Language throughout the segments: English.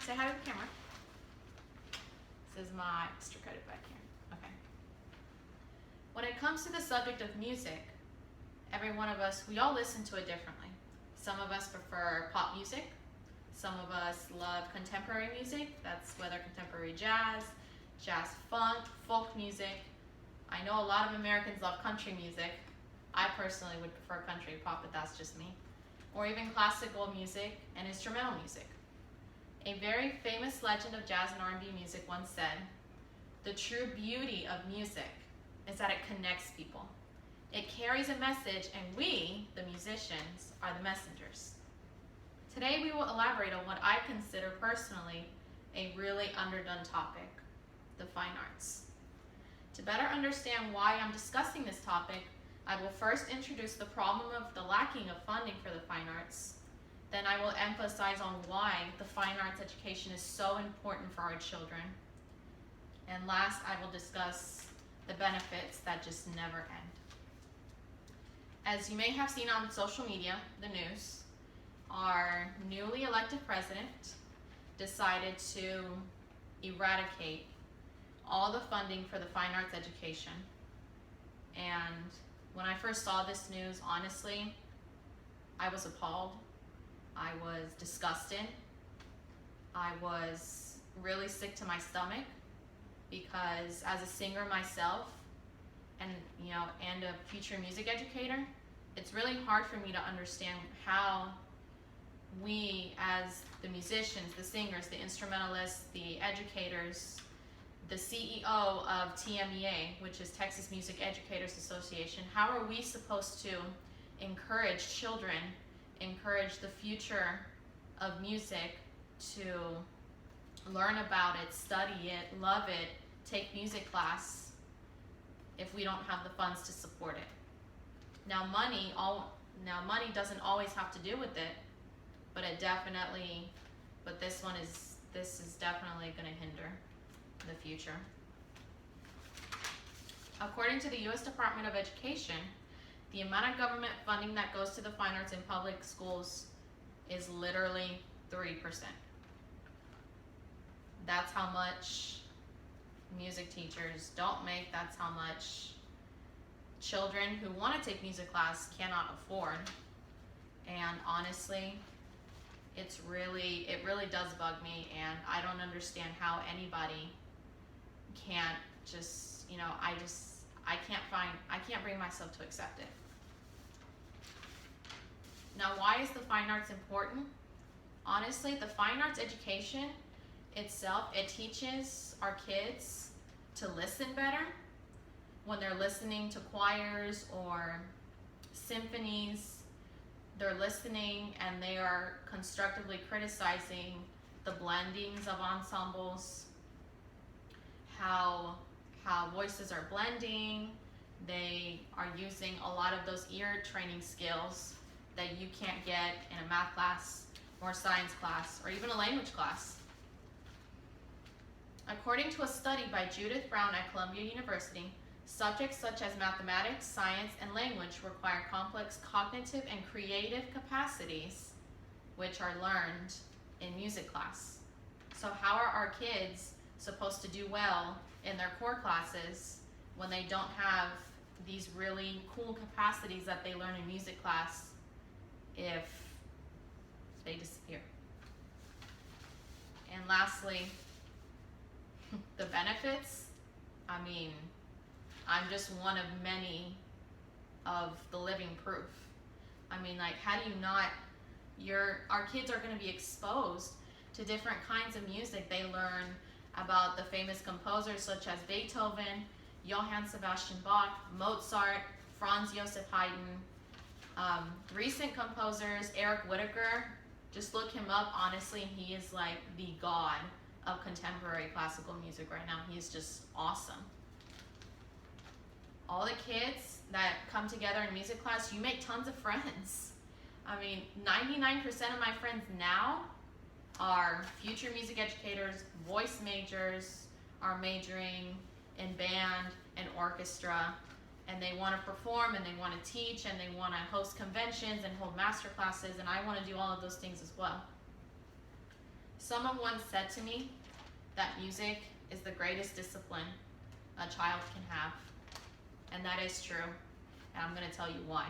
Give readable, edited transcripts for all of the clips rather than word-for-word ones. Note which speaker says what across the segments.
Speaker 1: Say hi to the camera. This is my extra credit back here. Okay. When it comes to the subject of music, every one of us, we all listen to it differently. Some of us prefer pop music. Some of us love contemporary music. That's whether contemporary jazz, jazz funk, folk music. I know a lot of Americans love country music. I personally would prefer country pop, but that's just me. Or even classical music and instrumental music. A very famous legend of jazz and R&B music once said, "The true beauty of music is that it connects people. It carries a message, and we, the musicians, are the messengers." Today we will elaborate on what I consider personally a really underdone topic, the fine arts. To better understand why I'm discussing this topic, I will first introduce the problem of the lacking of funding for the fine arts. Then I will emphasize on why the fine arts education is so important for our children. And last, I will discuss the benefits that just never end. As you may have seen on social media, the news, our newly elected president decided to eradicate all the funding for the fine arts education. And when I first saw this news, honestly, I was appalled. I was disgusted. I was really sick to my stomach because as a singer myself and a future music educator, it's really hard for me to understand how we as the musicians, the singers, the instrumentalists, the educators, the CEO of TMEA, which is Texas Music Educators Association, how are we supposed to encourage children, encourage the future of music to learn about it, study it, love it, take music class if we don't have the funds to support it? Now money doesn't always have to do with it, but this is definitely going to hinder the future. According to the U.S. Department of Education, the amount of government funding that goes to the fine arts in public schools is literally 3%. That's how much music teachers don't make. That's how much children who want to take music class cannot afford. And honestly, it really does bug me, and I don't understand how anybody can't just, I can't bring myself to accept it. Now, why is the fine arts important? Honestly, the fine arts education itself, it teaches our kids to listen better when they're listening to choirs or symphonies. They're listening and they are constructively criticizing the blendings of ensembles, how voices are blending. They are using a lot of those ear training skills that you can't get in a math class or science class or even a language class. According to a study by Judith Brown at Columbia University, subjects such as mathematics, science, and language require complex cognitive and creative capacities which are learned in music class. So how are our kids supposed to do well in their core classes when they don't have these really cool capacities that they learn in music class if they disappear? And lastly, the benefits. I'm just one of many of the living proof. How do you not, our kids are going to be exposed to different kinds of music. They learn about the famous composers such as Beethoven, Johann Sebastian Bach, Mozart, Franz Joseph Haydn, recent composers, Eric Whitacre. Just look him up. Honestly, he is like the god of contemporary classical music right now. He is just awesome. All the kids that come together in music class, you make tons of friends. 99% of my friends now are future music educators, voice majors, are majoring in band and orchestra, and they want to perform and they want to teach and they want to host conventions and hold master classes, and I want to do all of those things as well. Someone once said to me that music is the greatest discipline a child can have. And that is true. And I'm going to tell you why.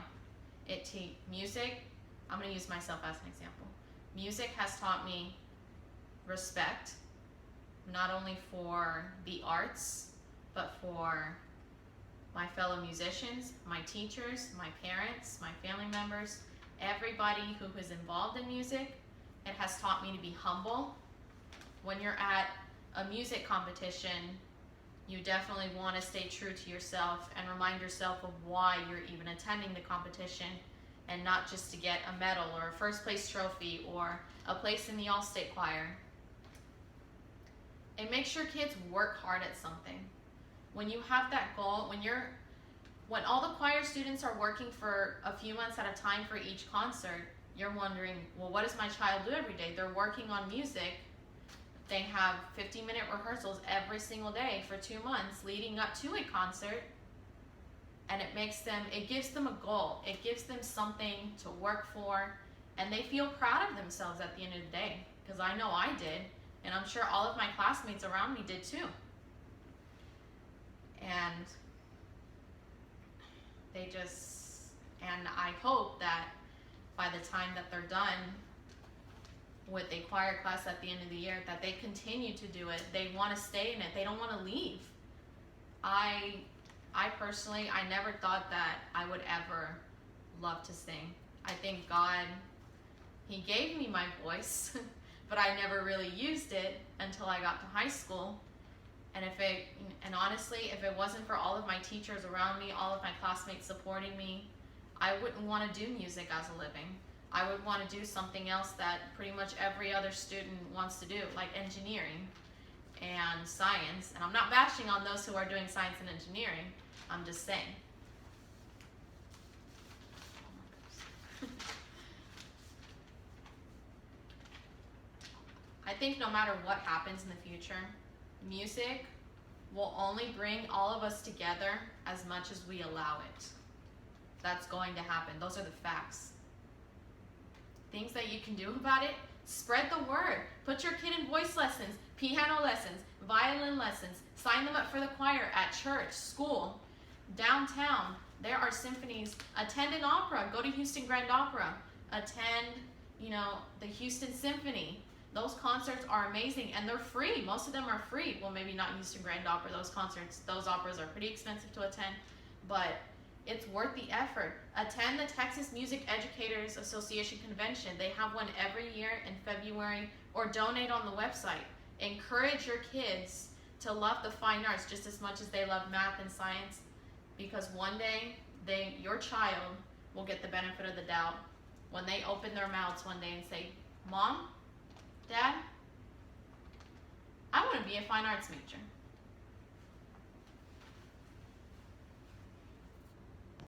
Speaker 1: Music, I'm going to use myself as an example. Music has taught me respect, not only for the arts, but for my fellow musicians, my teachers, my parents, my family members, everybody who is involved in music. It has taught me to be humble. When you're at a music competition, you definitely want to stay true to yourself and remind yourself of why you're even attending the competition, and not just to get a medal or a first place trophy or a place in the all-state choir. It makes your kids work hard at something. When you have that goal, when all the choir students are working for a few months at a time for each concert, you're wondering, well, what does my child do every day? They're working on music. They have 50-minute rehearsals every single day for 2 months leading up to a concert. And it gives them a goal. It gives them something to work for. And they feel proud of themselves at the end of the day. Because I know I did. And I'm sure all of my classmates around me did too. And I hope that by the time that they're done with a choir class at the end of the year, that they continue to do it. They want to stay in it. They don't want to leave. I personally, I never thought that I would ever love to sing. I think God, He gave me my voice, but I never really used it until I got to high school. And honestly, if it wasn't for all of my teachers around me, all of my classmates supporting me, I wouldn't want to do music as a living. I would want to do something else that pretty much every other student wants to do, like engineering and science. And I'm not bashing on those who are doing science and engineering. I'm just saying. I think no matter what happens in the future, music will only bring all of us together as much as we allow it. That's going to happen. Those are the facts. Things that you can do about it: spread the word. Put your kid in voice lessons, piano lessons, violin lessons. Sign them up for the choir at church, school, downtown. There are symphonies. Attend an opera. Go to Houston Grand Opera. Attend, the Houston Symphony. Those concerts are amazing, and they're free. Most of them are free. Well, maybe not Houston Grand Opera. Those operas are pretty expensive to attend, but it's worth the effort. Attend the Texas Music Educators Association convention. They have one every year in February, or donate on the website. Encourage your kids to love the fine arts just as much as they love math and science, because one day your child will get the benefit of the doubt when they open their mouths one day and say, "Mom, Dad, I want to be a fine arts major."